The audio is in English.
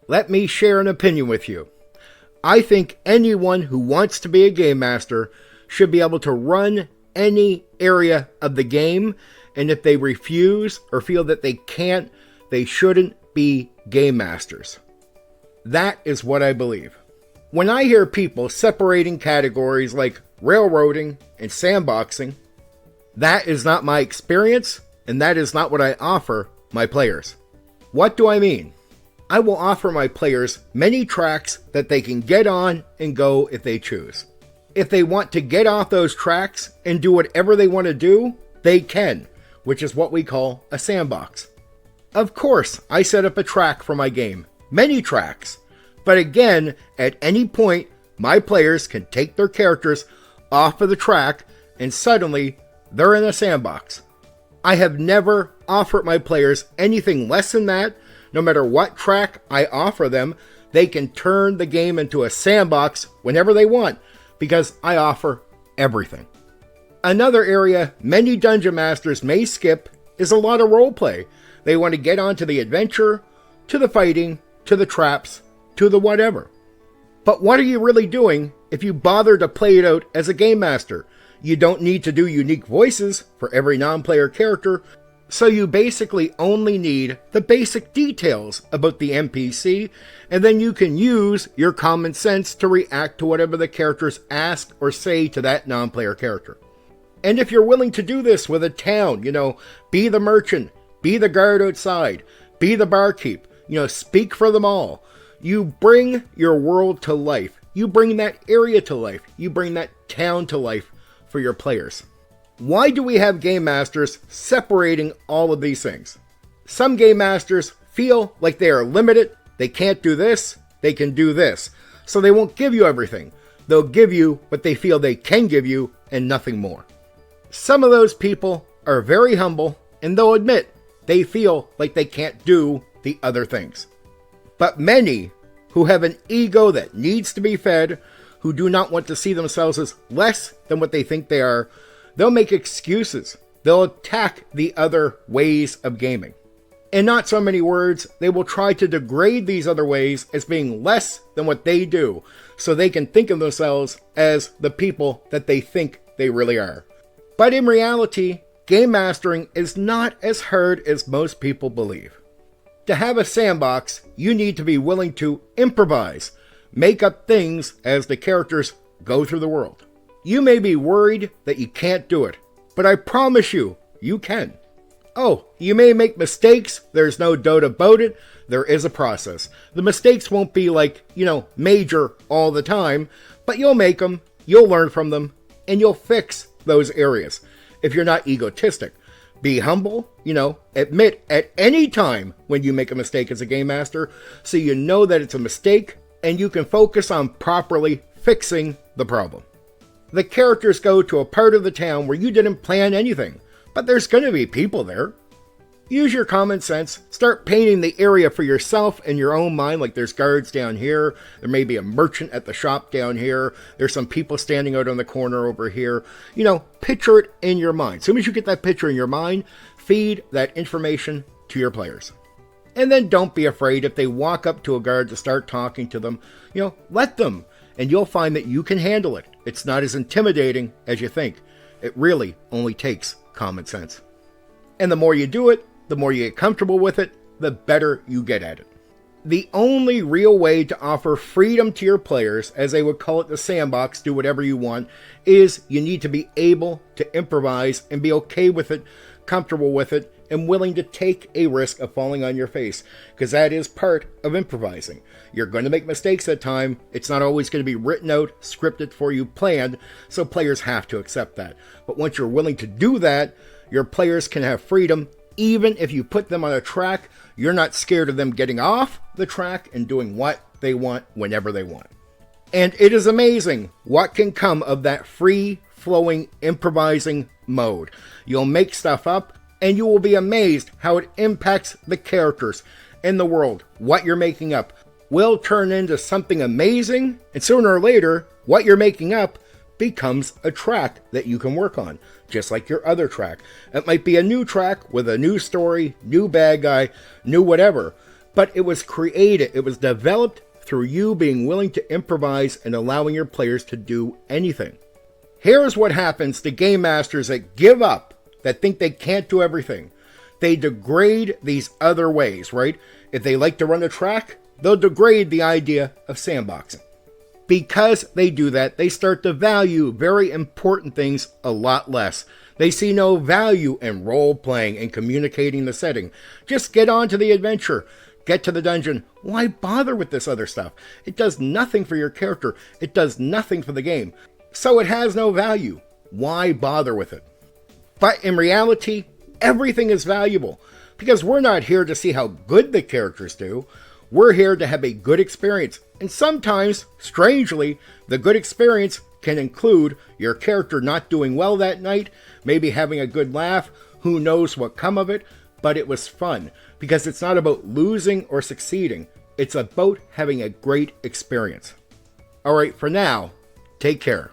let me share an opinion with you. I think anyone who wants to be a game master should be able to run any area of the game, and if they refuse or feel that they can't, they shouldn't be game masters. That is what I believe. When I hear people separating categories like railroading and sandboxing, that is not my experience, and that is not what I offer my players. What do I mean? I will offer my players many tracks that they can get on and go if they choose. If they want to get off those tracks and do whatever they want to do, they can, which is what we call a sandbox. Of course, I set up a track for my game, many tracks, but again, at any point, my players can take their characters off of the track and suddenly they're in a sandbox. I have never offered my players anything less than that. No matter what track I offer them, they can turn the game into a sandbox whenever they want, because I offer everything. Another area many dungeon masters may skip is a lot of roleplay. They want to get onto the adventure, to the fighting, to the traps, to the whatever. But what are you really doing if you bother to play it out as a game master? You don't need to do unique voices for every non-player character, so you basically only need the basic details about the NPC, and then you can use your common sense to react to whatever the characters ask or say to that non-player character. And if you're willing to do this with a town, be the merchant, be the guard outside, be the barkeep, speak for them all. You bring your world to life. You bring that area to life. You bring that town to life for your players. Why do we have game masters separating all of these things? Some game masters feel like they are limited. They can't do this. They can do this. So they won't give you everything. They'll give you what they feel they can give you and nothing more. Some of those people are very humble and they'll admit they feel like they can't do the other things. But many who have an ego that needs to be fed, who do not want to see themselves as less than what they think they are, they'll make excuses. They'll attack the other ways of gaming. In not so many words, they will try to degrade these other ways as being less than what they do, so they can think of themselves as the people that they think they really are. But in reality, game mastering is not as hard as most people believe. To have a sandbox, you need to be willing to improvise, make up things as the characters go through the world. You may be worried that you can't do it, but I promise you, you can. Oh, you may make mistakes, there's no doubt about it, there is a process. The mistakes won't be major all the time, but you'll make them, you'll learn from them, and you'll fix those areas. If you're not egotistic, be humble, admit at any time when you make a mistake as a game master, so you know that it's a mistake, and you can focus on properly fixing the problem. The characters go to a part of the town where you didn't plan anything, but there's going to be people there. Use your common sense, start painting the area for yourself in your own mind, like there's guards down here, there may be a merchant at the shop down here, there's some people standing out on the corner over here. Picture it in your mind. As soon as you get that picture in your mind, feed that information to your players. And then don't be afraid if they walk up to a guard to start talking to them, let them, and you'll find that you can handle it. It's not as intimidating as you think. It really only takes common sense. And the more you do it, the more you get comfortable with it, the better you get at it. The only real way to offer freedom to your players, as they would call it the sandbox, do whatever you want, is you need to be able to improvise and be okay with it, comfortable with it, and willing to take a risk of falling on your face, because that is part of improvising. You're going to make mistakes at time. It's not always going to be written out, scripted for you, planned, so players have to accept that. But once you're willing to do that, your players can have freedom. Even if you put them on a track, you're not scared of them getting off the track and doing what they want whenever they want. And it is amazing what can come of that free-flowing, improvising mode. You'll make stuff up, and you will be amazed how it impacts the characters in the world. What you're making up will turn into something amazing, and sooner or later, what you're making up becomes a track that you can work on, just like your other track. It might be a new track with a new story, new bad guy, new whatever, But it was created, it was developed through you being willing to improvise and allowing your players to do anything. Here's what happens to game masters that give up, that think they can't do everything. They degrade these other ways, right? If they like to run a track, they'll degrade the idea of sandboxing. Because they do that, they start to value very important things a lot less. They see no value in role-playing and communicating the setting. Just get on to the adventure. Get to the dungeon. Why bother with this other stuff? It does nothing for your character. It does nothing for the game. So it has no value. Why bother with it? But in reality, everything is valuable. Because we're not here to see how good the characters do. We're here to have a good experience. And sometimes, strangely, the good experience can include your character not doing well that night, maybe having a good laugh, who knows what come of it, but it was fun. Because it's not about losing or succeeding. It's about having a great experience. Alright, for now, take care.